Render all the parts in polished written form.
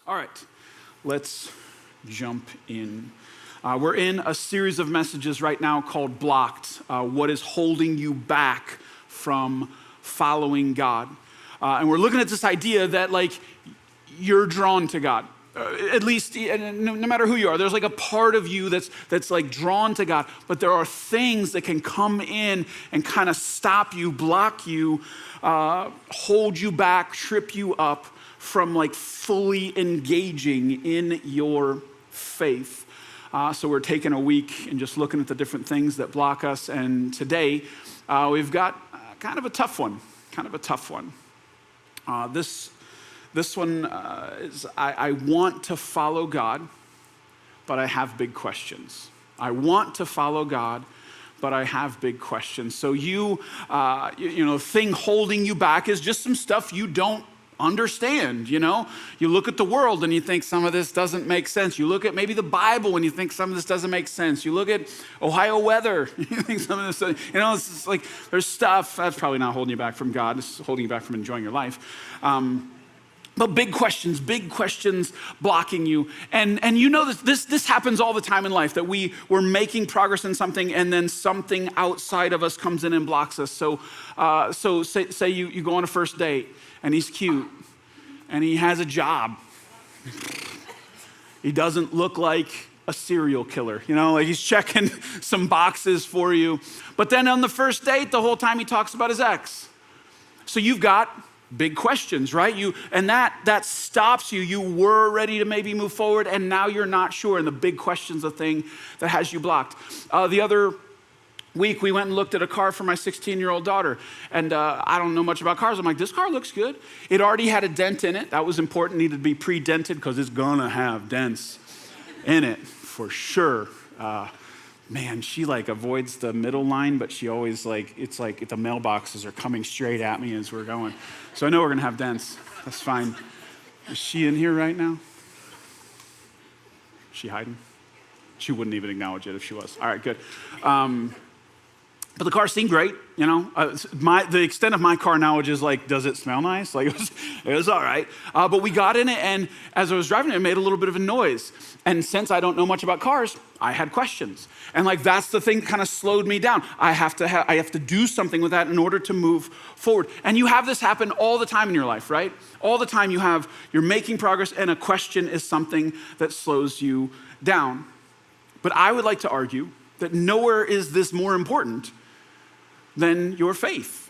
All right, let's jump in. We're in a series of messages right now called Blocked. What is holding you back from following God? And we're looking at this idea that you're drawn to God. At least, no matter who you are, there's a part of you that's drawn to God, but there are things that can come in and kind of stop you, block you, hold you back, trip you up from fully engaging in your faith. So we're taking a week and just looking at the different things that block us. And today we've got kind of a tough one. This one is I want to follow God, but I have big questions. I want to follow God, but I have big questions. So thing holding you back is just some stuff you don't understand. You look at the world and you think some of this doesn't make sense. You look at maybe the Bible and you think some of this doesn't make sense. You look at Ohio weather, you think some of this, it's just there's stuff that's probably not holding you back from God. It's holding you back from enjoying your life. But big questions blocking you. And this happens all the time in life, that we're making progress in something and then something outside of us comes in and blocks us. So say you go on a first date and he's cute and he has a job. He doesn't look like a serial killer, he's checking some boxes for you. But then on the first date, the whole time he talks about his ex. So you've got big questions, right? And that stops you. You were ready to maybe move forward, and now you're not sure. And the big question's the thing that has you blocked. The other week, we went and looked at a car for my 16-year-old daughter. And I don't know much about cars. I'm like, this car looks good. It already had a dent in it. That was important. Needed to be pre-dented because it's gonna have dents in it for sure. Man, she avoids the middle line, but she always it's the mailboxes are coming straight at me as we're going. So I know we're gonna have dents. That's fine. Is she in here right now? Is she hiding? She wouldn't even acknowledge it if she was. All right, good. But the car seemed great, the extent of my car knowledge is does it smell nice? It was all right. But we got in it, and as I was driving it made a little bit of a noise. And since I don't know much about cars, I had questions. And that's the thing that kind of slowed me down. I have to do something with that in order to move forward. And you have this happen all the time in your life, right? All the time you're making progress, and a question is something that slows you down. But I would like to argue that nowhere is this more important than your faith.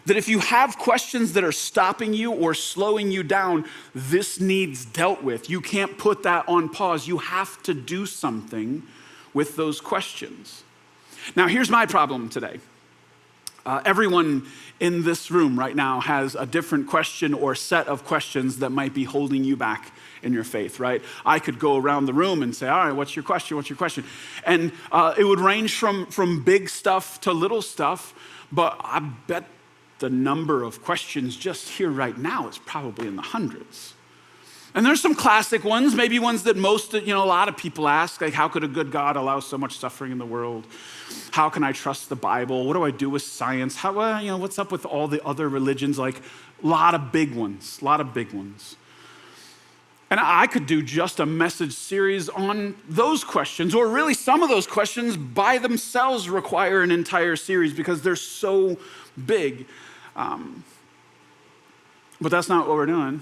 That if you have questions that are stopping you or slowing you down, this needs dealt with. You can't put that on pause. You have to do something with those questions. Now, here's my problem today. Everyone in this room right now has a different question or set of questions that might be holding you back in your faith, right? I could go around the room and say, all right, what's your question? And it would range from big stuff to little stuff, but I bet the number of questions just here right now is probably in the hundreds. And there's some classic ones, maybe ones that a lot of people ask, how could a good God allow so much suffering in the world? How can I trust the Bible? What do I do with science? What's up with all the other religions? A lot of big ones. And I could do just a message series on those questions, or really some of those questions by themselves require an entire series because they're so big. But that's not what we're doing.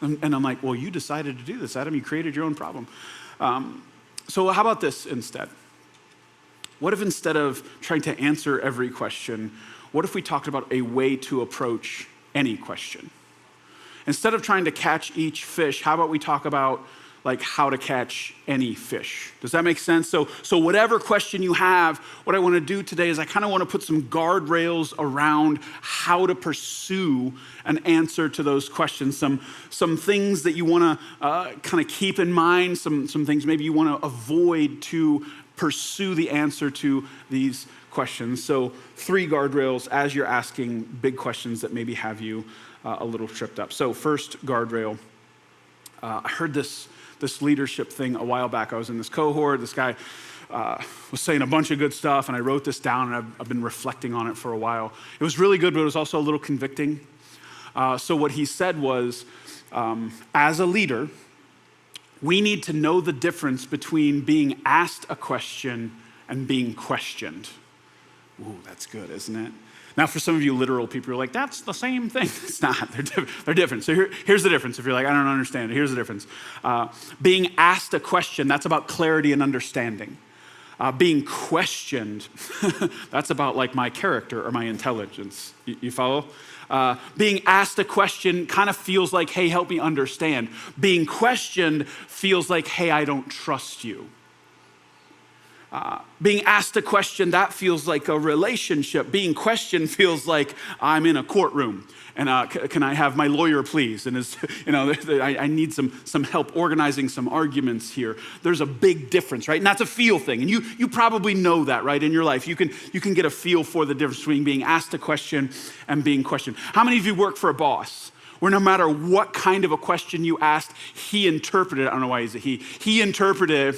And I'm like, well, you decided to do this, Adam. You created your own problem. So how about this instead? What if instead of trying to answer every question, what if we talked about a way to approach any question? Instead of trying to catch each fish, how about we talk about how to catch any fish? Does that make sense? So whatever question you have, what I want to do today is I kind of want to put some guardrails around how to pursue an answer to those questions. Some things that you want to kind of keep in mind, some things maybe you want to avoid to pursue the answer to these questions. So 3 guardrails as you're asking big questions that maybe have you a little tripped up. So first guardrail, I heard this leadership thing a while back. I was in this cohort. This guy was saying a bunch of good stuff, and I wrote this down, and I've been reflecting on it for a while. It was really good, but it was also a little convicting. So what he said was, as a leader, we need to know the difference between being asked a question and being questioned. Ooh, that's good, isn't it? Now, for some of you literal people, you're like, that's the same thing. It's not. They're different. So here's the difference. If you're like, I don't understand it, here's the difference. Being asked a question, that's about clarity and understanding. Being questioned, that's about like my character or my intelligence. You follow? Being asked a question kind of feels like, hey, help me understand. Being questioned feels like, hey, I don't trust you. Being asked a question, that feels like a relationship. Being questioned feels like I'm in a courtroom and can I have my lawyer please? And I need some help organizing some arguments here. There's a big difference, right? And that's a feel thing. And you probably know that, right, in your life. You can get a feel for the difference between being asked a question and being questioned. How many of you work for a boss where no matter what kind of a question you asked, he interpreted, I don't know why he's a he interpreted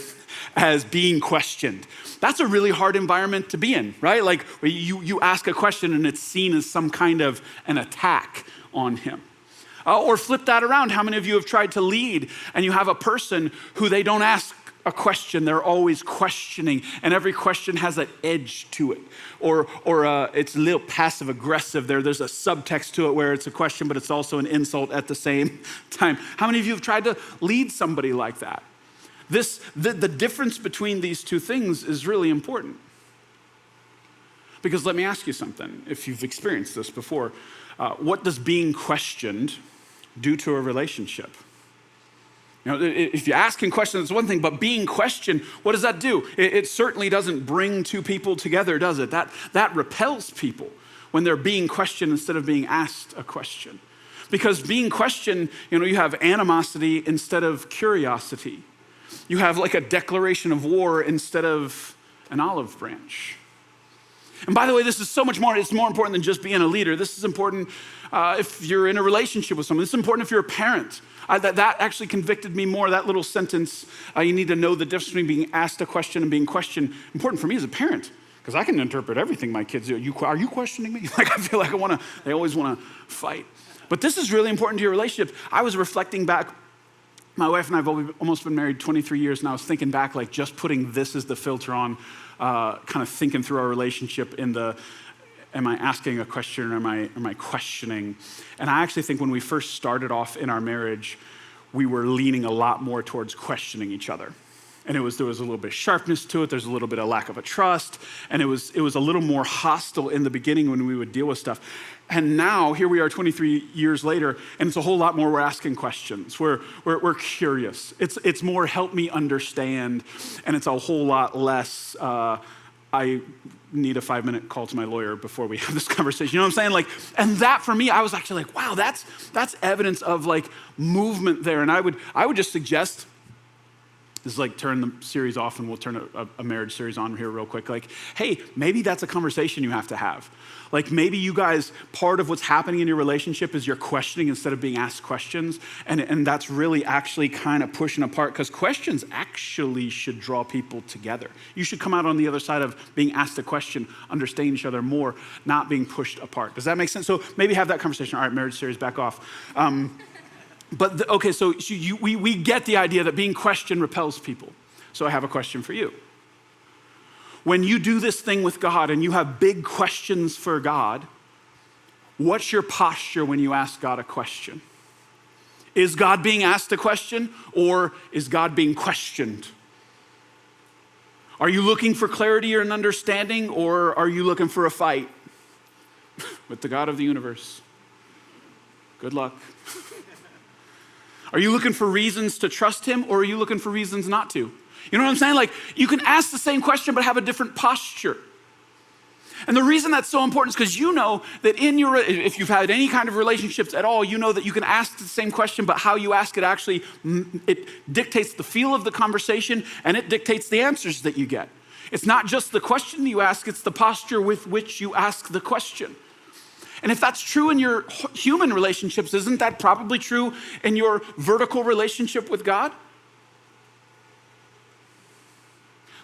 as being questioned? That's a really hard environment to be in, right? Like you ask a question and it's seen as some kind of an attack on him. Or flip that around. How many of you have tried to lead and you have a person who they don't ask a question, they're always questioning, and every question has an edge to it, or it's a little passive aggressive. There's a subtext to it where it's a question, but it's also an insult at the same time. How many of you have tried to lead somebody like that? The difference between these two things is really important. Because let me ask you something, if you've experienced this before, what does being questioned do to a relationship? You know, if you're asking questions, it's one thing, but being questioned, what does that do? It certainly doesn't bring two people together, does it? That repels people when they're being questioned instead of being asked a question. Because being questioned, you have animosity instead of curiosity. You have like a declaration of war instead of an olive branch. And by the way, this is so much more. It's more important than just being a leader. This is important if you're in a relationship with someone. This is important if you're a parent. That actually convicted me more, that little sentence. You need to know the difference between being asked a question and being questioned. Important for me as a parent, because I can interpret everything my kids do. Are you questioning me? Like I feel like they always want to fight. But this is really important to your relationship. I was reflecting back. My wife and I have almost been married 23 years, and I was thinking back, like just putting this as the filter on, kind of thinking through our relationship in the, am I asking a question or am I questioning? And I actually think when we first started off in our marriage, we were leaning a lot more towards questioning each other. And there was a little bit of sharpness to it. There's a little bit of lack of a trust. And it was a little more hostile in the beginning when we would deal with stuff. And now, here we are 23 years later, and it's a whole lot more we're asking questions. We're curious. It's more help me understand, and it's a whole lot less I need a 5-minute call to my lawyer before we have this conversation. You know what I'm saying? And that for me, I was actually like, wow, that's evidence of like movement there. And I would just suggest, this is like turn the series off and we'll turn a marriage series on here real quick. Like, hey, maybe that's a conversation you have to have. Like maybe you guys, part of what's happening in your relationship is you're questioning instead of being asked questions. And that's really actually kind of pushing apart, because questions actually should draw people together. You should come out on the other side of being asked a question, understanding each other more, not being pushed apart. Does that make sense? So maybe have that conversation. All right, marriage series, back off. So we get the idea that being questioned repels people. So I have a question for you. When you do this thing with God and you have big questions for God, what's your posture when you ask God a question? Is God being asked a question, or is God being questioned? Are you looking for clarity or an understanding, or are you looking for a fight with the God of the universe? Good luck. Are you looking for reasons to trust him, or are you looking for reasons not to? You know what I'm saying? Like, you can ask the same question but have a different posture. And the reason that's so important is because you know that if you've had any kind of relationships at all, you know that you can ask the same question, but how you ask it actually, it dictates the feel of the conversation, and it dictates the answers that you get. It's not just the question you ask, it's the posture with which you ask the question. And if that's true in your human relationships, isn't that probably true in your vertical relationship with God?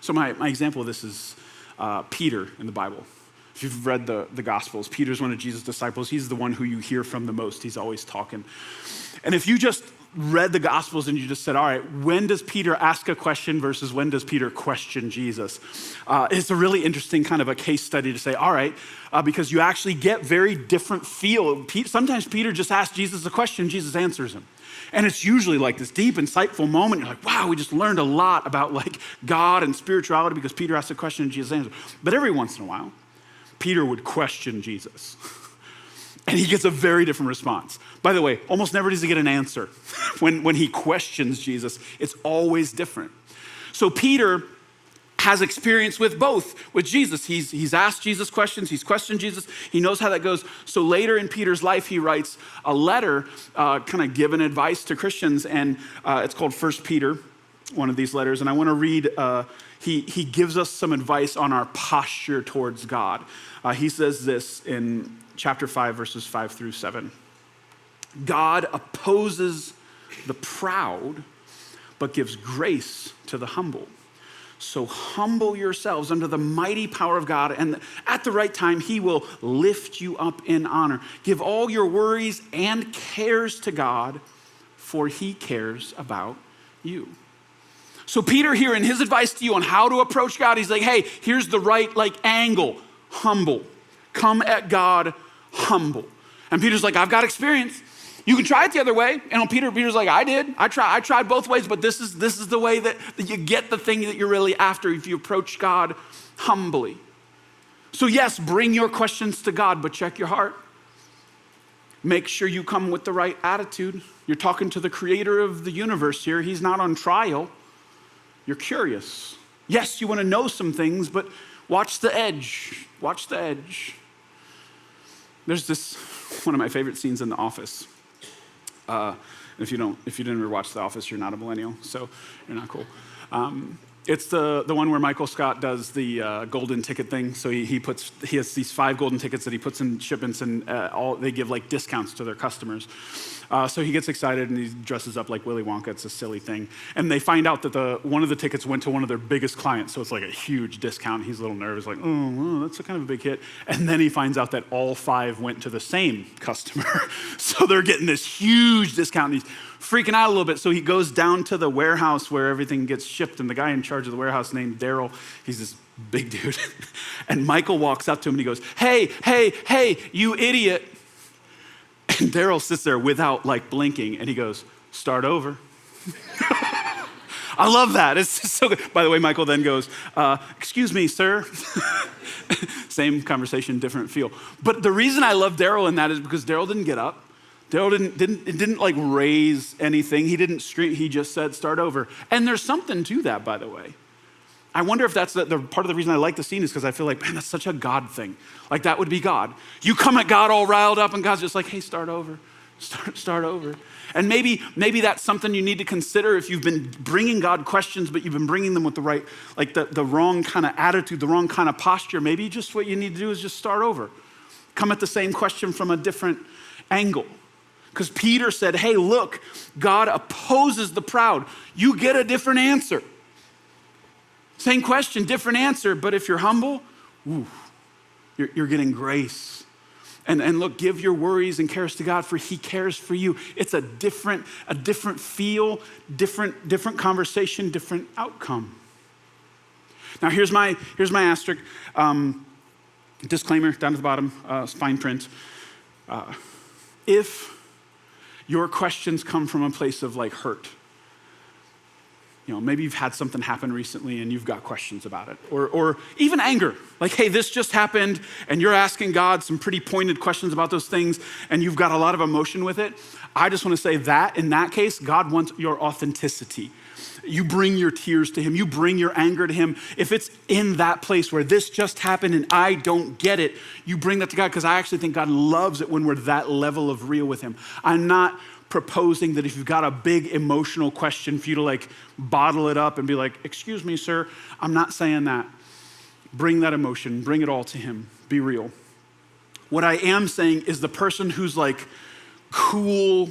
So my example of this is Peter in the Bible. If you've read the Gospels, Peter's one of Jesus' disciples. He's the one who you hear from the most. He's always talking. And if you just read the Gospels and you just said, all right, when does Peter ask a question versus when does Peter question Jesus? It's a really interesting kind of a case study to say, all right, because you actually get very different feel. Sometimes Peter just asks Jesus a question, Jesus answers him. And it's usually like this deep, insightful moment. You're like, wow, we just learned a lot about like God and spirituality because Peter asked a question and Jesus answered. But every once in a while, Peter would question Jesus. And he gets a very different response. By the way, almost never does he get an answer. When he questions Jesus, it's always different. So Peter has experience with both, with Jesus. He's asked Jesus questions, he's questioned Jesus, he knows how that goes. So later in Peter's life, he writes a letter kind of giving advice to Christians, and it's called 1 Peter, one of these letters. And I want to read, he gives us some advice on our posture towards God. He says this in chapter 5, verses 5 through 7. God opposes the proud, but gives grace to the humble. So humble yourselves under the mighty power of God, and at the right time, he will lift you up in honor. Give all your worries and cares to God, for he cares about you. So Peter here, in his advice to you on how to approach God, he's like, hey, here's the right angle, humble. Come at God humble. And Peter's like, I've got experience. You can try it the other way. And Peter's like, I did. I tried both ways, but this is the way that you get the thing that you're really after if you approach God humbly. So yes, bring your questions to God, but check your heart. Make sure you come with the right attitude. You're talking to the creator of the universe here. He's not on trial. You're curious. Yes, you want to know some things, but watch the edge. Watch the edge. There's this, one of my favorite scenes in The Office. If you didn't ever watch The Office, you're not a millennial, so you're not cool. It's the one where Michael Scott does the golden ticket thing. So he has these 5 golden tickets that he puts in shipments, and they give discounts to their customers. So he gets excited and he dresses up like Willy Wonka. It's a silly thing. And they find out that one of the tickets went to one of their biggest clients. So it's like a huge discount. He's a little nervous, like, oh, that's a kind of a big hit. And then he finds out that all 5 went to the same customer. So they're getting this huge discount. And he's freaking out a little bit. So he goes down to the warehouse where everything gets shipped. And the guy in charge of the warehouse named Daryl, he's this big dude. And Michael walks up to him and he goes, hey, you idiot. And Daryl sits there without blinking, and he goes, start over. I love that. It's so good. By the way, Michael then goes, excuse me, sir. Same conversation, different feel. But the reason I love Daryl in that is because Daryl didn't get up. Daryl didn't raise anything. He didn't scream. He just said, start over. And there's something to that, by the way. I wonder if that's the part of the reason I like the scene is because I feel like, man, that's such a God thing. That would be God. You come at God all riled up and God's just like, hey, start over, start over. And maybe that's something you need to consider if you've been bringing God questions, but you've been bringing them with the right, the wrong kind of attitude, the wrong kind of posture. Maybe just what you need to do is just start over. Come at the same question from a different angle. Because Peter said, hey, look, God opposes the proud. You get a different answer. Same question, different answer, but if you're humble, you're getting grace. And look, give your worries and cares to God, for he cares for you. It's a different feel, different conversation, different outcome. Now here's my asterisk. Disclaimer down at the bottom, fine print. If your questions come from a place of hurt, maybe you've had something happen recently and you've got questions about it. Or even anger. Hey, this just happened and you're asking God some pretty pointed questions about those things and you've got a lot of emotion with it. I just want to say that in that case, God wants your authenticity. You bring your tears to him. You bring your anger to him. If it's in that place where this just happened and I don't get it, you bring that to God, because I actually think God loves it when we're that level of real with him. I'm not proposing that if you've got a big emotional question for you to bottle it up and be like, excuse me, sir. I'm not saying that. Bring that emotion, bring it all to him. Be real. What I am saying is the person who's cool,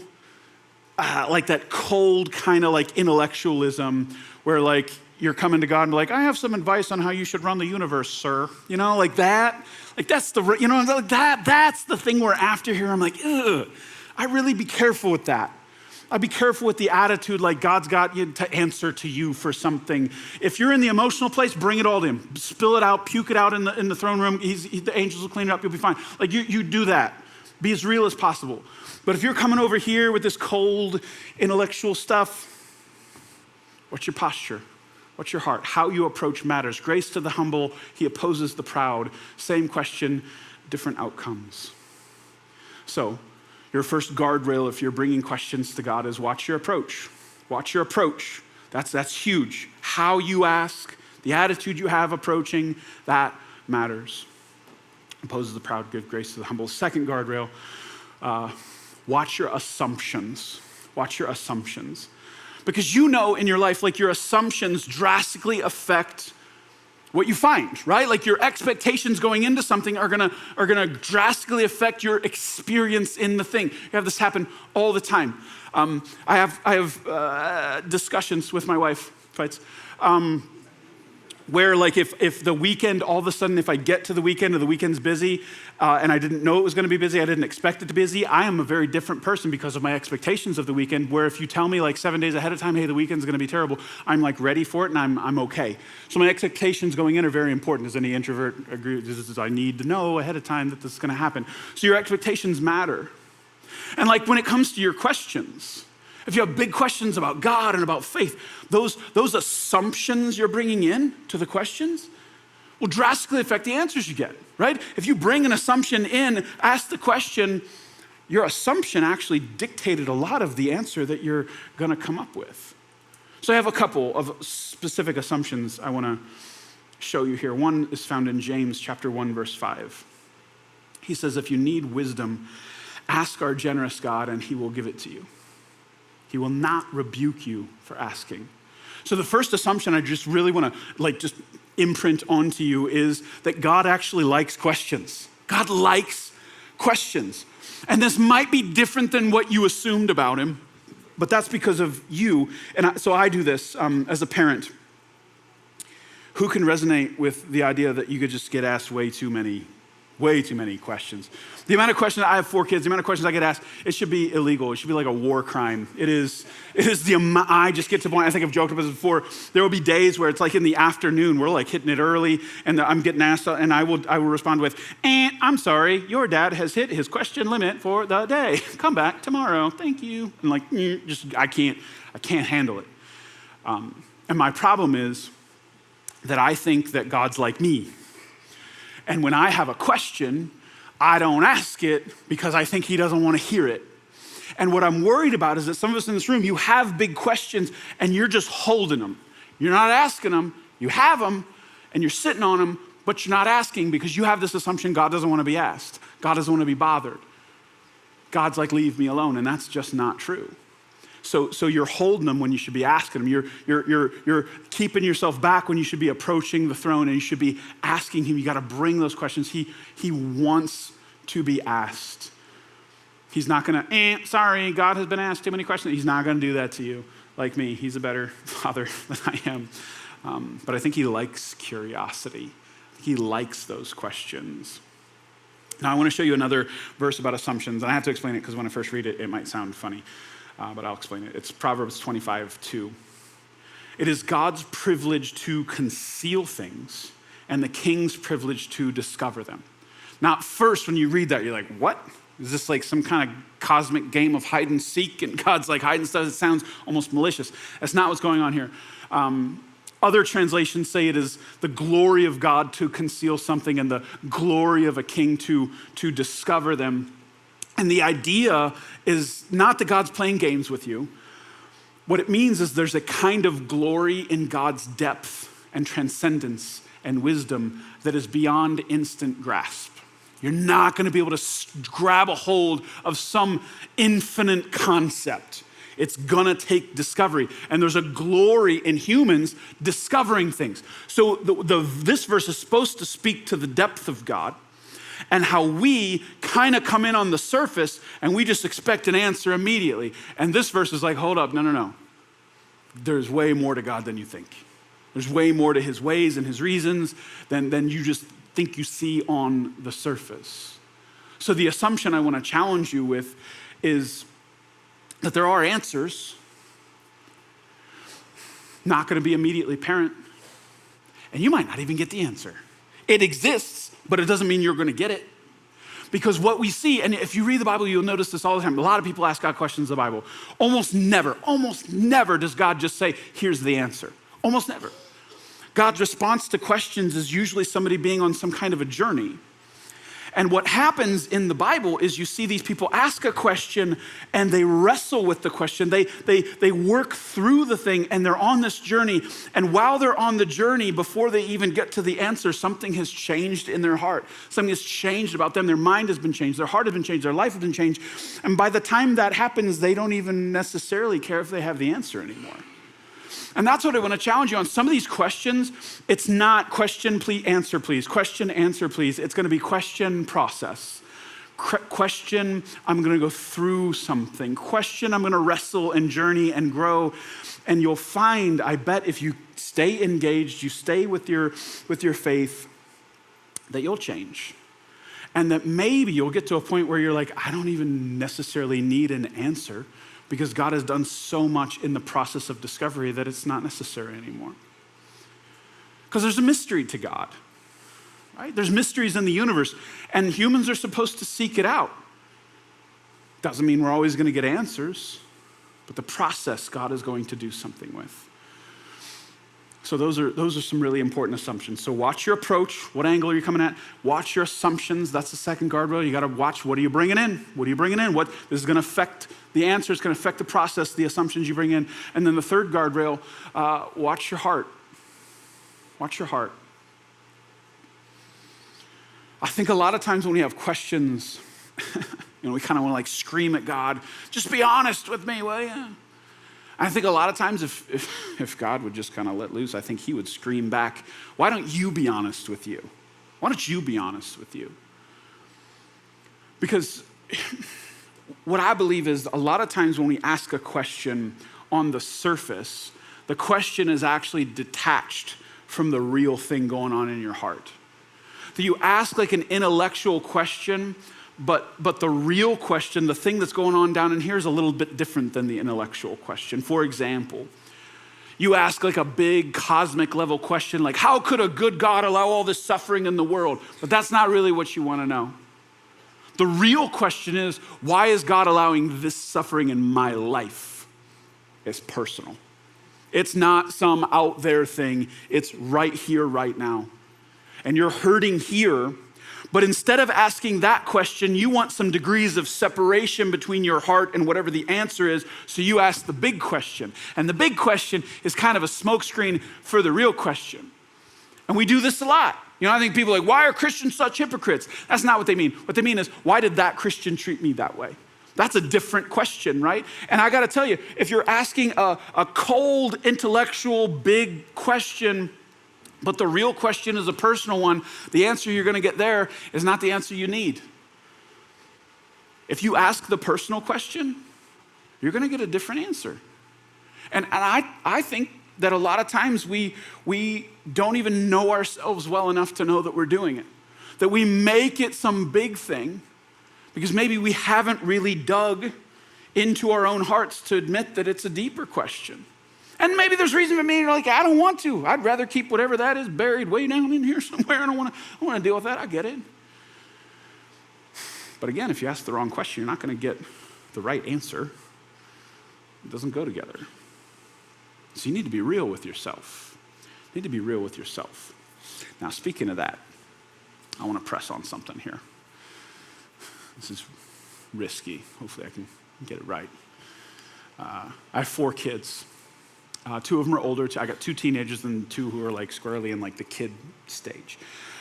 that cold kind of intellectualism where you're coming to God and I have some advice on how you should run the universe, sir. That. That's the that's the thing we're after here. I'm ugh. I really be careful with that. I'd be careful with the attitude like God's got you to answer to you for something. If you're in the emotional place, bring it all to him. Spill it out, puke it out in the throne room. The angels will clean it up, you'll be fine. Like you do that. Be as real as possible. But if you're coming over here with this cold, intellectual stuff, what's your posture? What's your heart? How you approach matters. Grace to the humble, he opposes the proud. Same question, different outcomes. So, your first guardrail if you're bringing questions to God is watch your approach. Watch your approach. That's huge. How you ask, the attitude you have approaching, that matters. Opposes the proud, give grace to the humble. Second guardrail, watch your assumptions. Watch your assumptions. Because you know in your life, like your assumptions drastically affect what you find, right? Like your expectations going into something are gonna drastically affect your experience in the thing. You have this happen all the time. I have discussions with my wife, fights, where like if the weekend, all of a sudden, if I get to the weekend or the weekend's busy and I didn't know it was gonna be busy, I didn't expect it to be busy, I am a very different person because of my expectations of the weekend, where if you tell me like 7 days ahead of time, hey, the weekend's gonna be terrible, I'm like ready for it and I'm okay. So my expectations going in are very important. Does any introvert agree? I need to know ahead of time that this is gonna happen. So your expectations matter. And like when it comes to your questions, if you have big questions about God and about faith, those assumptions you're bringing in to the questions will drastically affect the answers you get, right? If you bring an assumption in, ask the question, your assumption actually dictated a lot of the answer that you're gonna come up with. So I have a couple of specific assumptions I wanna show you here. One is found in James chapter 1, verse 5. He says, if you need wisdom, ask our generous God and he will give it to you. He will not rebuke you for asking. So the first assumption I just really want to just imprint onto you is that God actually likes questions. God likes questions. And this might be different than what you assumed about him, but that's because of you. And so I do this as a parent. Who can resonate with the idea that you could just get asked way too many questions? The amount of questions, I have 4 kids, the amount of questions I get asked, it should be illegal. It should be like a war crime. It is the amount, I just get to the point, I think I've joked about this before, there will be days where it's like in the afternoon, we're like hitting it early, and I'm getting asked, and I will respond with, I'm sorry, your dad has hit his question limit for the day. Come back tomorrow, thank you. And like, I can't handle it. And my problem is that I think that God's like me. And when I have a question, I don't ask it because I think he doesn't want to hear it. And what I'm worried about is that some of us in this room, you have big questions and you're just holding them. You're not asking them, you have them and you're sitting on them, but you're not asking because you have this assumption God doesn't want to be asked. God doesn't want to be bothered. God's like, leave me alone, and that's just not true. So you're holding them when you should be asking them. You're keeping yourself back when you should be approaching the throne, and you should be asking him. You got to bring those questions. He wants to be asked. He's not going to, sorry, God has been asked too many questions. He's not going to do that to you like me. He's a better father than I am. But I think he likes curiosity. He likes those questions. Now I want to show you another verse about assumptions, and I have to explain it because when I first read it, it might sound funny. But I'll explain it. It's Proverbs 25:2. It is God's privilege to conceal things and the king's privilege to discover them. Now, at first, when you read that, you're like, what? Is this like some kind of cosmic game of hide and seek? And God's like hiding stuff. It sounds almost malicious. That's not what's going on here. Other translations say it is the glory of God to conceal something and the glory of a king to discover them. And the idea is not that God's playing games with you. What it means is there's a kind of glory in God's depth and transcendence and wisdom that is beyond instant grasp. You're not going to be able to grab a hold of some infinite concept. It's going to take discovery. And there's a glory in humans discovering things. So this verse is supposed to speak to the depth of God and how we kind of come in on the surface and we just expect an answer immediately. And this verse is like, hold up, no. There's way more to God than you think. There's way more to his ways and his reasons than you just think you see on the surface. So the assumption I want to challenge you with is that there are answers, not going to be immediately apparent, and you might not even get the answer. It exists, but it doesn't mean you're going to get it. Because what we see, and if you read the Bible, you'll notice this all the time. A lot of people ask God questions in the Bible. Almost never does God just say, here's the answer. Almost never. God's response to questions is usually somebody being on some kind of a journey. And what happens in the Bible is you see these people ask a question and they wrestle with the question. They work through the thing and they're on this journey. And while they're on the journey, before they even get to the answer, something has changed in their heart. Something has changed about them. Their mind has been changed. Their heart has been changed. Their life has been changed. And by the time that happens, they don't even necessarily care if they have the answer anymore. And that's what I want to challenge you on. Some of these questions, it's not question, please, answer, please. Question, answer, please. It's going to be question, process. Question, I'm going to go through something. Question, I'm going to wrestle and journey and grow. And you'll find, I bet, if you stay engaged, you stay with your faith, that you'll change. And that maybe you'll get to a point where you're like, I don't even necessarily need an answer, because God has done so much in the process of discovery that it's not necessary anymore. Because there's a mystery to God, right? There's mysteries in the universe, and humans are supposed to seek it out. Doesn't mean we're always going to get answers, but the process God is going to do something with. So those are some really important assumptions. So watch your approach. What angle are you coming at? Watch your assumptions. That's the second guardrail. You got to watch, what are you bringing in? What are you bringing in? This is going to affect the answer. It's going to affect the process, the assumptions you bring in. And then the third guardrail, watch your heart. Watch your heart. I think a lot of times when we have questions, we kind of want to like scream at God, just be honest with me, will you? I think a lot of times if God would just kind of let loose, I think he would scream back, why don't you be honest with you? Why don't you be honest with you? Because what I believe is a lot of times when we ask a question on the surface, the question is actually detached from the real thing going on in your heart. That you ask like an intellectual question, but the real question, the thing that's going on down in here is a little bit different than the intellectual question. For example, you ask like a big cosmic level question, like how could a good God allow all this suffering in the world? But that's not really what you want to know. The real question is, why is God allowing this suffering in my life? It's personal. It's not some out there thing. It's right here, right now. And you're hurting here. But instead of asking that question, you want some degrees of separation between your heart and whatever the answer is, so you ask the big question. And the big question is kind of a smokescreen for the real question. And we do this a lot. I think people are like, why are Christians such hypocrites? That's not what they mean. What they mean is, why did that Christian treat me that way? That's a different question, right? And I got to tell you, if you're asking a cold, intellectual, big question, but the real question is a personal one, the answer you're going to get there is not the answer you need. If you ask the personal question, you're going to get a different answer. And I think that a lot of times we don't even know ourselves well enough to know that we're doing it. That we make it some big thing because maybe we haven't really dug into our own hearts to admit that it's a deeper question. And maybe there's reason for me, you're like, I don't want to. I'd rather keep whatever that is buried way down in here somewhere. I don't want to deal with that. I get it. But again, if you ask the wrong question, you're not going to get the right answer. It doesn't go together. So you need to be real with yourself. You need to be real with yourself. Now, speaking of that, I want to press on something here. This is risky. Hopefully I can get it right. I have 4 kids. 2 of them are older. I got 2 teenagers and 2 who are like squarely in like the kid stage.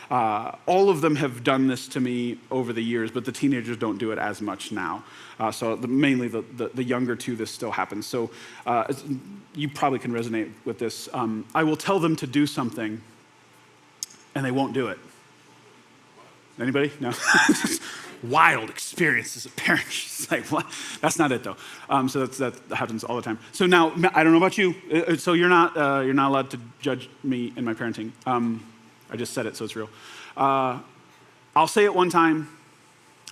All of them have done this to me over the years, but the teenagers don't do it as much now. Mainly the younger 2, this still happens. So you probably can resonate with this. I will tell them to do something, and they won't do it. Anybody? No? Wild experiences as a parent. It's like, what? That's not it though. So that happens all the time. So now, I don't know about you. So you're not allowed to judge me in my parenting. I just said it, so it's real. I'll say it one time.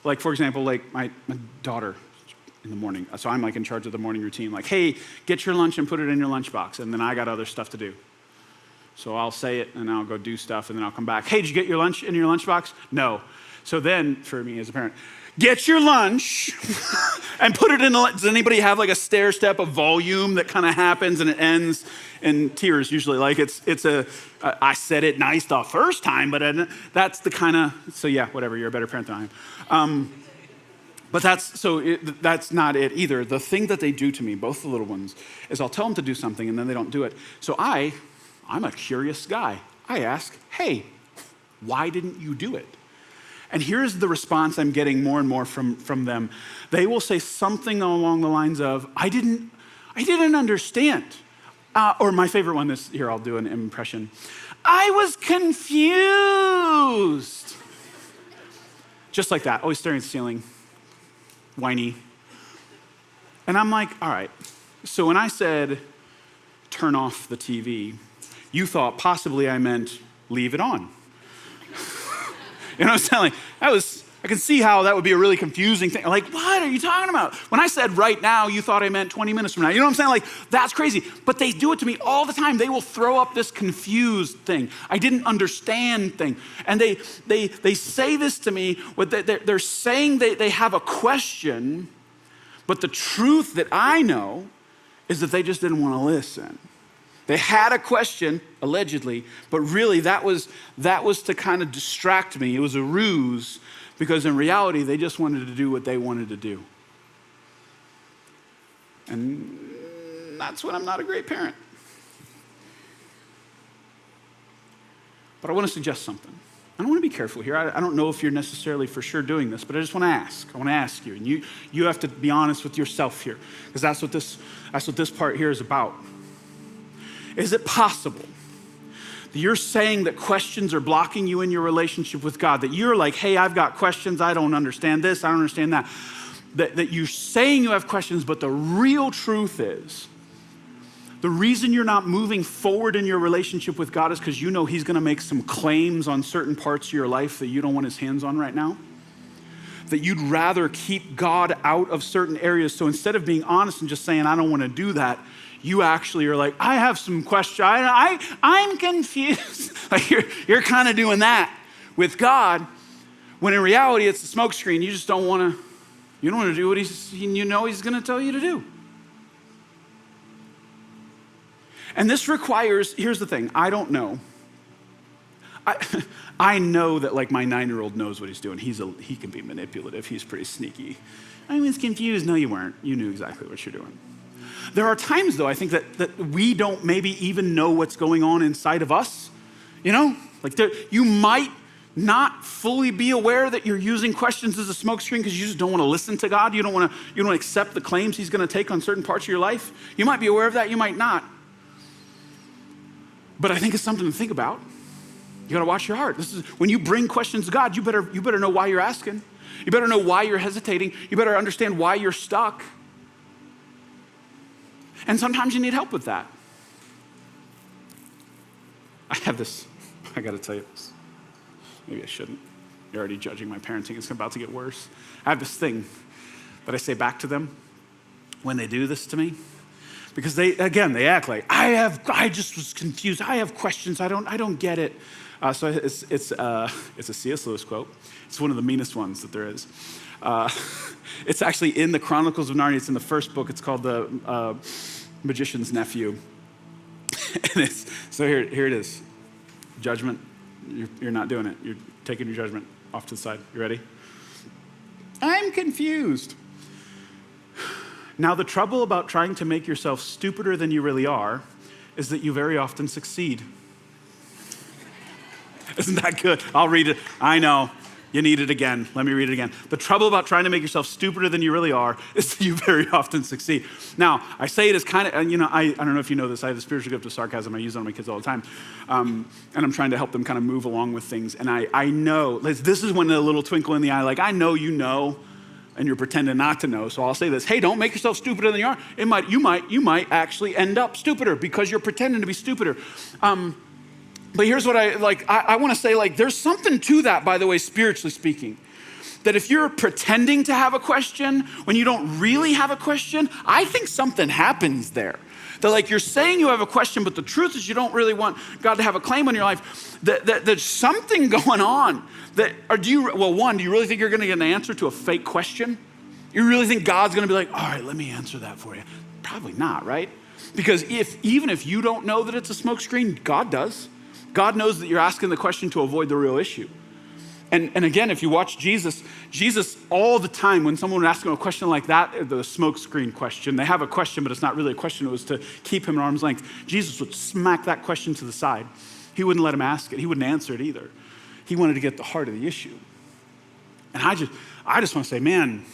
Like, for example, like my daughter, in the morning. So I'm like in charge of the morning routine. Like, hey, get your lunch and put it in your lunchbox. And then I got other stuff to do. So I'll say it and I'll go do stuff and then I'll come back. Hey, did you get your lunch in your lunchbox? No. So then, for me as a parent, get your lunch and put it in the, does anybody have like a stair step of volume that kind of happens and it ends in tears usually? Like I said it nice the first time, but that's the kind of, so yeah, whatever, you're a better parent than I am. But that's not it either. The thing that they do to me, both the little ones, is I'll tell them to do something and then they don't do it. So I'm a curious guy. I ask, hey, why didn't you do it? And here's the response I'm getting more and more from them. They will say something along the lines of, I didn't understand. Or my favorite one is, here, I'll do an impression. I was confused. Just like that, always staring at the ceiling, whiny. And I'm like, all right. So when I said, turn off the TV, you thought possibly I meant leave it on. You know what I'm saying? Like, I can see how that would be a really confusing thing. Like, what are you talking about? When I said right now, you thought I meant 20 minutes from now. You know what I'm saying? Like, that's crazy. But they do it to me all the time. They will throw up this confused thing. I didn't understand thing. And they say this to me. They're saying they have a question, but the truth that I know is that they just didn't want to listen. They had a question, allegedly, but really that was to kind of distract me. It was a ruse, because in reality, they just wanted to do what they wanted to do. And that's when I'm not a great parent. But I want to suggest something. I want to be careful here. I don't know if you're necessarily for sure doing this, but I just want to ask. I want to ask you, and you have to be honest with yourself here, because that's what this part here is about. Is it possible that you're saying that questions are blocking you in your relationship with God? That you're like, hey, I've got questions. I don't understand this. I don't understand that. That you're saying you have questions, but the real truth is, the reason you're not moving forward in your relationship with God is because you know He's going to make some claims on certain parts of your life that you don't want His hands on right now. That you'd rather keep God out of certain areas. So instead of being honest and just saying, I don't want to do that, you actually are like, I have some questions. I'm confused. Like you're kind of doing that with God, when in reality it's a smokescreen. You just don't want to do what He's going to tell you to do. And this requires, here's the thing, I don't know. I know that like my 9-year-old knows what he's doing. He can be manipulative. He's pretty sneaky. I was confused. No, you weren't. You knew exactly what you're doing. There are times, though, I think that we don't maybe even know what's going on inside of us. You know, like you might not fully be aware that you're using questions as a smokescreen because you just don't want to listen to God. You don't want to accept the claims He's going to take on certain parts of your life. You might be aware of that. You might not. But I think it's something to think about. You got to watch your heart. This is when you bring questions to God. You better know why you're asking. You better know why you're hesitating. You better understand why you're stuck. And sometimes you need help with that. I have this, I got to tell you this. Maybe I shouldn't. You're already judging my parenting. It's about to get worse. I have this thing that I say back to them when they do this to me. Because they act like, I just was confused. I have questions. I don't get it. So it's a C.S. Lewis quote. It's one of the meanest ones that there is. It's actually in the Chronicles of Narnia. It's in the first book. It's called The Magician's Nephew. And so here it is. Judgment. You're not doing it. You're taking your judgment off to the side. You ready? I'm confused. Now, the trouble about trying to make yourself stupider than you really are is that you very often succeed. Isn't that good? I'll read it. I know. You need it again. Let me read it again. The trouble about trying to make yourself stupider than you really are is that you very often succeed. Now, I say it as kind of, I don't know if you know this. I have the spiritual gift of sarcasm. I use it on my kids all the time. And I'm trying to help them kind of move along with things. And I know, this is when the little twinkle in the eye, like, I know you know, and you're pretending not to know. So I'll say this, hey, don't make yourself stupider than you are. You might actually end up stupider because you're pretending to be stupider. But here's what I want to say, like, there's something to that, by the way, spiritually speaking. that if you're pretending to have a question when you don't really have a question, I think something happens there. That like you're saying you have a question, but the truth is you don't really want God to have a claim on your life. That there's something going on. Do you really think you're going to get an answer to a fake question? You really think God's going to be like, all right, let me answer that for you? Probably not, right? Because even if you don't know that it's a smokescreen, God does. God knows that you're asking the question to avoid the real issue. And again, if you watch Jesus all the time, when someone would ask him a question like that, the smokescreen question, they have a question, but it's not really a question. It was to keep him at arm's length. Jesus would smack that question to the side. He wouldn't let him ask it. He wouldn't answer it either. He wanted to get the heart of the issue. And I just want to say, man,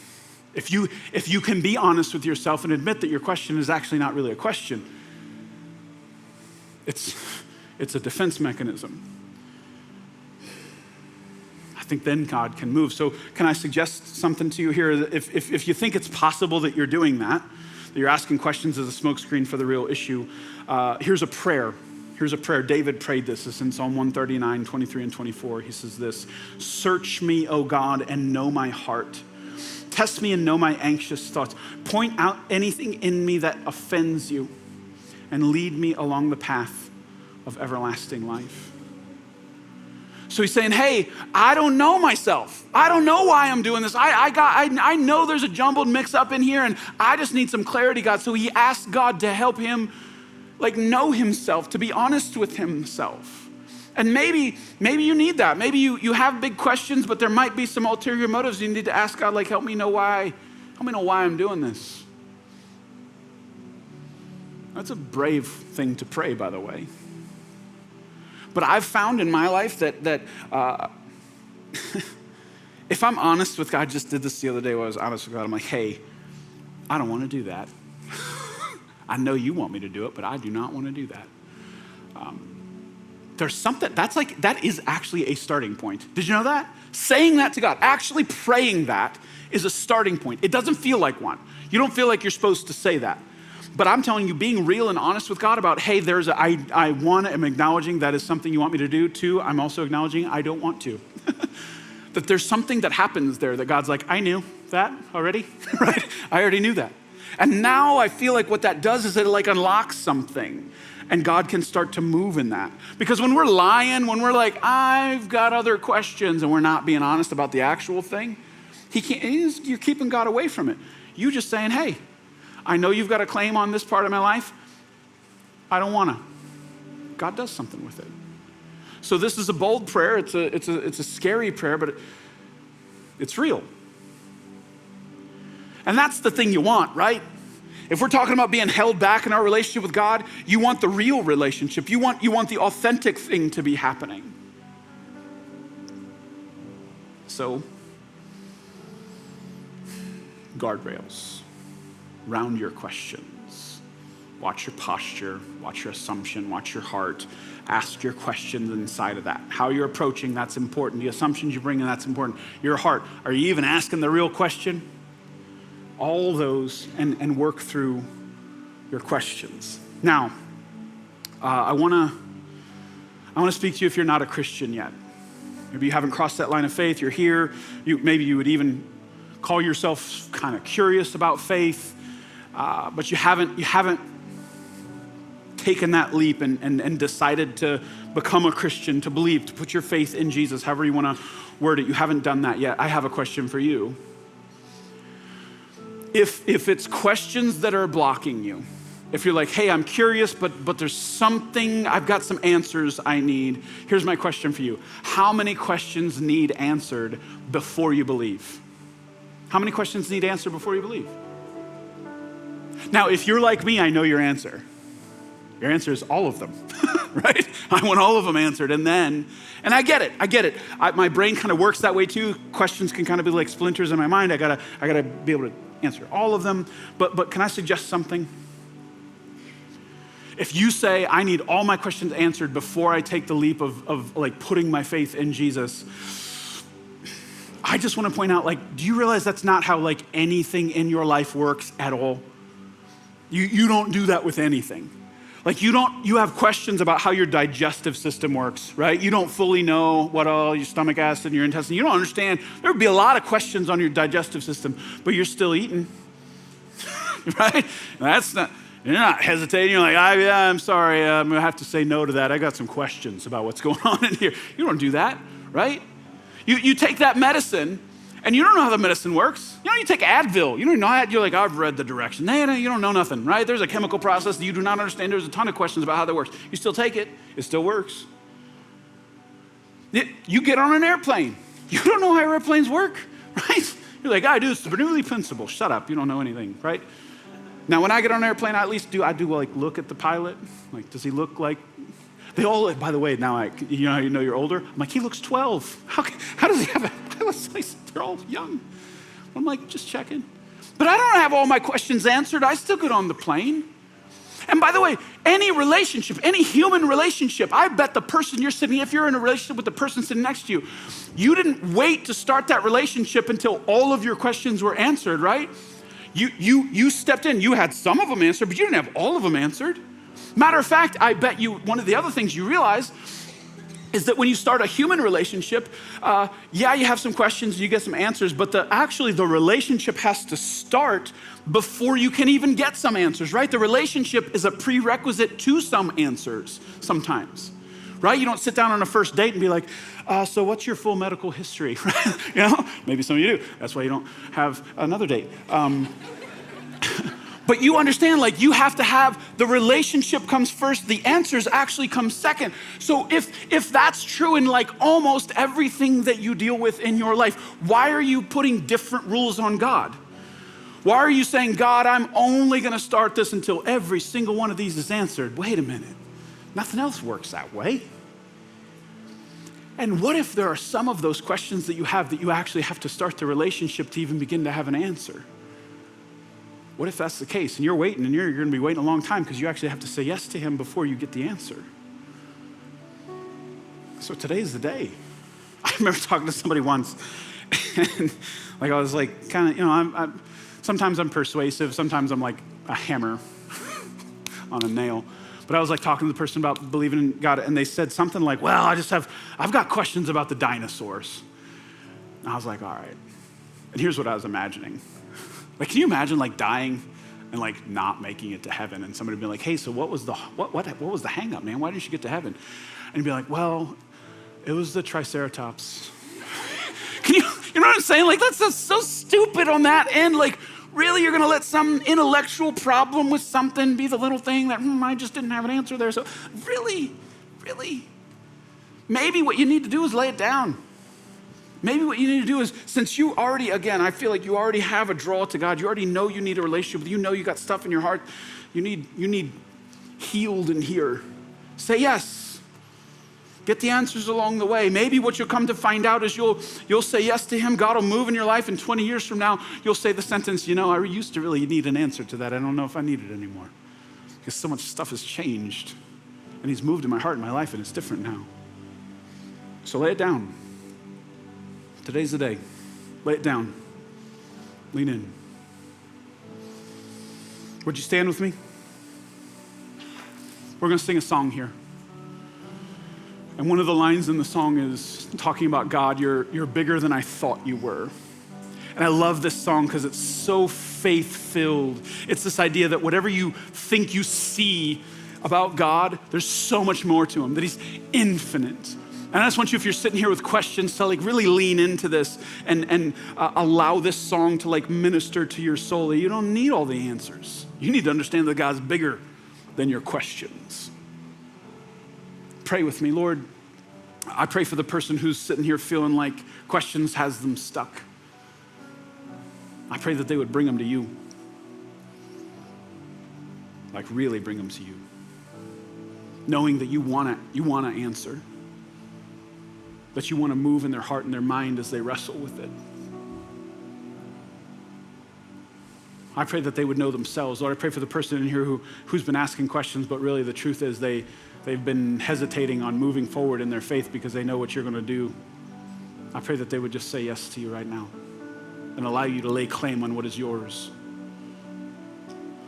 if you can be honest with yourself and admit that your question is actually not really a question, it's a defense mechanism. I think then God can move. So can I suggest something to you here? If you think it's possible that you're doing that you're asking questions as a smokescreen for the real issue, here's a prayer. Here's a prayer. David prayed this. It's in Psalm 139, 23 and 24. He says this: search me, O God, and know my heart. Test me and know my anxious thoughts. Point out anything in me that offends you and lead me along the path of everlasting life. So he's saying, hey, I don't know myself. I don't know why I'm doing this. I know there's a jumbled mix up in here and I just need some clarity, God. So he asked God to help him know himself, to be honest with himself. And maybe you need that. Maybe you have big questions, but there might be some ulterior motives. You need to ask God, help me know why I'm doing this. That's a brave thing to pray, by the way. But I've found in my life that if I'm honest with God, I just did this the other day when I was honest with God. I'm like, hey, I don't want to do that. I know you want me to do it, but I do not want to do that. There's something, that is actually a starting point. Did you know that? Saying that to God, actually praying that is a starting point. It doesn't feel like one. You don't feel like you're supposed to say that. But I'm telling you, being real and honest with God about, hey, I'm acknowledging that is something you want me to do. Two, I'm also acknowledging I don't want to. That there's something that happens there that God's like, I knew that already, right? I already knew that. And now I feel like what that does is it unlocks something. And God can start to move in that. Because when we're lying, when we're like, I've got other questions, and we're not being honest about the actual thing, you're keeping God away from it. You just saying, hey, I know you've got a claim on this part of my life. I don't want to. God does something with it. So this is a bold prayer. It's a scary prayer, but it's real. And that's the thing you want, right? If we're talking about being held back in our relationship with God, you want the real relationship. You want the authentic thing to be happening. So, guardrails. Round your questions. Watch your posture, watch your assumption, watch your heart. Ask your questions inside of that. How you're approaching, that's important. The assumptions you bring in, that's important. Your heart, are you even asking the real question? All those, and work through your questions. Now, I want to speak to you if you're not a Christian yet. Maybe you haven't crossed that line of faith. You're here. Maybe you would even call yourself kind of curious about faith, but you haven't taken that leap and decided to become a Christian, to believe, to put your faith in Jesus, however you want to word it. You haven't done that yet. I have a question for you. If it's questions that are blocking you, if you're like, hey, I'm curious, but there's something, I've got some answers I need. Here's my question for you. How many questions need answered before you believe? How many questions need answered before you believe? Now, if you're like me, I know your answer. Your answer is all of them, right? I want all of them answered. And I get it. My brain kind of works that way too. Questions can kind of be like splinters in my mind. I gotta be able to answer all of them. But can I suggest something? If you say, I need all my questions answered before I take the leap of putting my faith in Jesus, I just want to point out, do you realize that's not how anything in your life works at all? You don't do that with anything. Like you have questions about how your digestive system works, right? You don't fully know what all your stomach acid and your intestine, you don't understand. There would be a lot of questions on your digestive system, but you're still eating, right? You're not hesitating. You're like, I'm sorry, I'm gonna have to say no to that. I got some questions about what's going on in here. You don't do that, right? You take that medicine, and you don't know how the medicine works. You take Advil. You don't know that. You're like, I've read the direction. No, you don't know nothing, right? There's a chemical process that you do not understand. There's a ton of questions about how that works. You still take it. It still works. You get on an airplane. You don't know how airplanes work, right? You're like, I do. It's the Bernoulli principle. Shut up. You don't know anything, right? Now, when I get on an airplane, I look at the pilot. Like, does he look like... They all, by the way, now you know you're older. I'm like, he looks 12. How does he have a pilot's license? They're all young. I'm like, just checking. But I don't have all my questions answered. I still get on the plane. And by the way, any relationship, any human relationship, I bet the person if you're in a relationship with the person sitting next to you, you didn't wait to start that relationship until all of your questions were answered, right? You stepped in. You had some of them answered, but you didn't have all of them answered. Matter of fact, I bet you one of the other things you realize is that when you start a human relationship, you have some questions, you get some answers, but the relationship has to start before you can even get some answers, right? The relationship is a prerequisite to some answers sometimes, right? You don't sit down on a first date and be like, so what's your full medical history? Maybe some of you do. That's why you don't have another date. But you understand, you have to have the relationship comes first, the answers actually come second. So if that's true in almost everything that you deal with in your life, why are you putting different rules on God? Why are you saying, God, I'm only gonna start this until every single one of these is answered? Wait a minute, nothing else works that way. And what if there are some of those questions that you actually have to start the relationship to even begin to have an answer? What if that's the case? And you're waiting, and you're going to be waiting a long time because you actually have to say yes to him before you get the answer. So today's the day. I remember talking to somebody once, and I was sometimes I'm persuasive, sometimes I'm like a hammer on a nail. But I was talking to the person about believing in God, and they said something like, well, I've got questions about the dinosaurs. And I was like, all right. And here's what I was imagining. Can you imagine dying and not making it to heaven, and somebody being like, hey, so what was the hang up, man? Why didn't you get to heaven? And you'd be like, well, it was the Triceratops. You know what I'm saying? That's just so stupid on that end. Really, you're gonna let some intellectual problem with something be the little thing that, I just didn't have an answer there. So really, maybe what you need to do is lay it down. Maybe what you need to do is, since you already, I feel like you already have a draw to God, you already know you need a relationship with, you got stuff in your heart, you need healed in here. Say yes. Get the answers along the way. Maybe what you'll come to find out is you'll say yes to him, God will move in your life, and 20 years from now, you'll say the sentence, I used to really need an answer to that. I don't know if I need it anymore. Because so much stuff has changed, and he's moved in my heart and my life, and it's different now. So lay it down. Today's the day. Lay it down. Lean in. Would you stand with me? We're going to sing a song here. And one of the lines in the song is talking about God, you're bigger than I thought you were. And I love this song because it's so faith-filled. It's this idea that whatever you think you see about God, there's so much more to him, that he's infinite. And I just want you, if you're sitting here with questions, to really lean into this and allow this song to minister to your soul. You don't need all the answers. You need to understand that God's bigger than your questions. Pray with me. Lord, I pray for the person who's sitting here feeling like questions has them stuck. I pray that they would bring them to you. Really bring them to you. Knowing that you want to answer. That you want to move in their heart and their mind as they wrestle with it. I pray that they would know themselves. Lord, I pray for the person in here who's been asking questions, but really the truth is they've been hesitating on moving forward in their faith because they know what you're going to do. I pray that they would just say yes to you right now and allow you to lay claim on what is yours.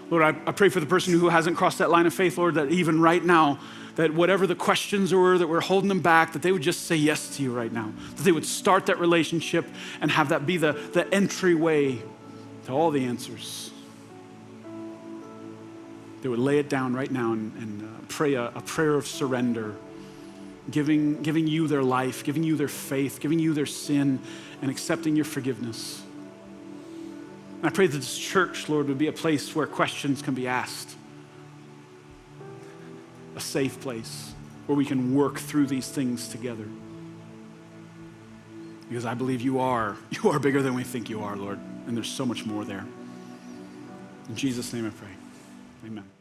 Lord, I pray for the person who hasn't crossed that line of faith, Lord, that even right now, that whatever the questions were that were holding them back, that they would just say yes to you right now. That they would start that relationship and have that be the entryway to all the answers. They would lay it down right now and pray a prayer of surrender, giving you their life, giving you their faith, giving you their sin, and accepting your forgiveness. And I pray that this church, Lord, would be a place where questions can be asked. A safe place where we can work through these things together. Because I believe you are bigger than we think you are, Lord. And there's so much more there. In Jesus' name I pray. Amen.